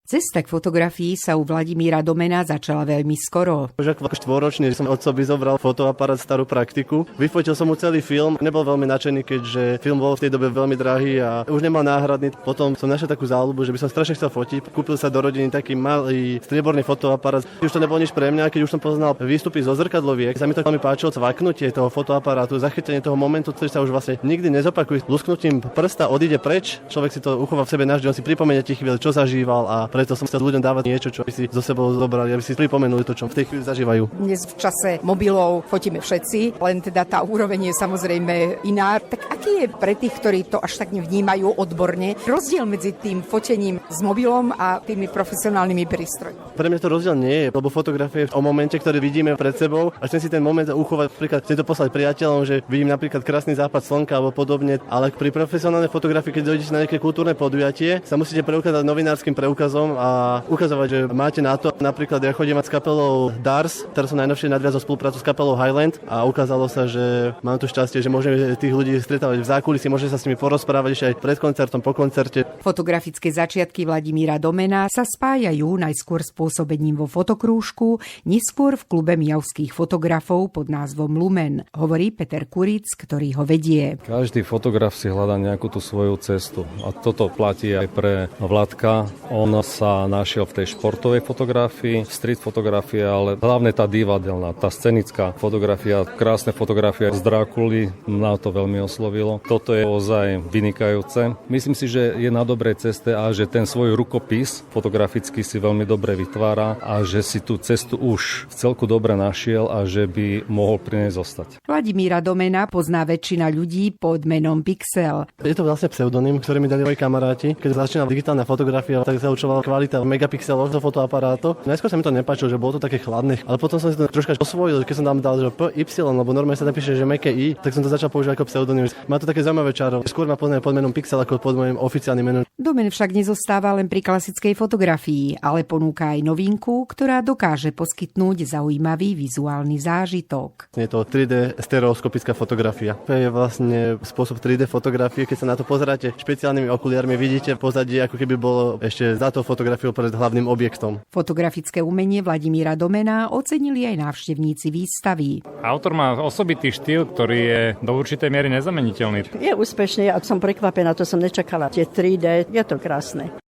Cesta k fotografii sa u Vladimíra Domena začala veľmi skoro. Už ako štvoročný som otcovi zobral fotoaparát, starú praktiku. Vyfotil som mu celý film. Nebol veľmi nadšený, keďže film bol v tej dobe veľmi drahý a už nemal náhradný. Potom som našiel takú záľubu, že by som strašne chcel fotiť. Kúpil sa do rodiny taký malý strieborný fotoaparát. Už to nebolo nič pre mňa, keď už som poznal výstupy zo zrkadloviek. Sa mi to veľmi páčilo, cvaknutie toho fotoaparátu, zachytenie toho momentu, ktorý sa už vlastne nikdy nezopakuje. Lusknutím prsta odíde preč. Človek si to uchová v sebe navždy, on si pripomenie tie chvíle, čo zažíval, a preto som chcel ľuďom dávať niečo, čo by si zo sebou zobrali, aby si pripomenuli to, čo v tej chvíli zažívajú. Dnes v čase mobilov fotíme všetci, len teda tá úroveň je samozrejme iná. Tak aký je pre tých, ktorí to až tak nevnímajú odborne, rozdiel medzi tým fotením s mobilom a tými profesionálnymi prístrojmi? Pre mňa to rozdiel nie je, lebo fotografie je o momente, ktorý vidíme pred sebou, a chcem si ten moment uchovať, napríklad chcem to poslať priateľom, že vidím napríklad krásny západ slnka alebo podobne, ale pri profesionálnej fotografii, keď dojdete na nejaké kultúrne podujatie, sa musíte preukázať novinárskym preukazom a ukazovať, že máte na to. Napríklad ja chodím s kapelou Dars, teraz som najnovšie nadviazal spoluprácu s kapelou Highland a ukázalo sa, že mám tu šťastie, že môžeme tých ľudí stretávať v zákulisí, môžeme sa s nimi porozprávať ešte aj pred koncertom, po koncerte. Fotografické začiatky Vladimíra Domena sa spájajú najskôr s pôsobením vo fotokrúžku, neskôr v klube mijavských fotografov pod názvom Lumen, hovorí Peter Kuric, ktorý ho vedie. Každý fotograf si hľadá nejakú tú svoju cestu a toto platí aj pre Vladka. On sa našiel v tej športovej fotografii, street fotografie, ale hlavne tá divadelná, tá scenická fotografia, krásne fotografie z Drákuly, mňa to veľmi oslovilo. Toto je ozaj vynikajúce. Myslím si, že je na dobrej ceste a že ten svoj rukopis fotograficky si veľmi dobre vytvára a že si tú cestu už v celku dobre našiel a že by mohol pri nej zostať. Vladimíra Domena pozná väčšina ľudí pod menom Pixel. Je to vlastne pseudonym, ktorý mi dali moji kamaráti. Keď začínala digitálna fotografia, tak sa učovala kvalita megapixelov do fotoaparátu. Najskôr sa mi to nepáčilo, že bolo to také chladné, ale potom som si to troška osvojil, keď som tam dal, že PY, lebo normálne sa napíše, že meké I, tak som to začal používať ako pseudonym. Má to také zaujímavé čaro. Skôr ma poznajú pod menom Pixel ako pod mojím oficiálnym menom. Domen však nezostáva len pri klasickej fotografii, ale ponúka aj novinku, ktorá dokáže poskytnúť zaujímavý vizuálny zážitok. Je to 3D stereoskopická fotografia. To je vlastne spôsob 3D fotografie, keď sa na to pozeráte špeciálnymi okuliarmi, vidíte pozadie, ako keby bolo ešte za tou fotografiou pred hlavným objektom. Fotografické umenie Vladimíra Domena ocenili aj návštevníci výstavy. Autor má osobitý štýl, ktorý je do určitej miery nezameniteľný. Je úspešný a som prekvapená, to som nečakala. Tie 3D, je to krásne.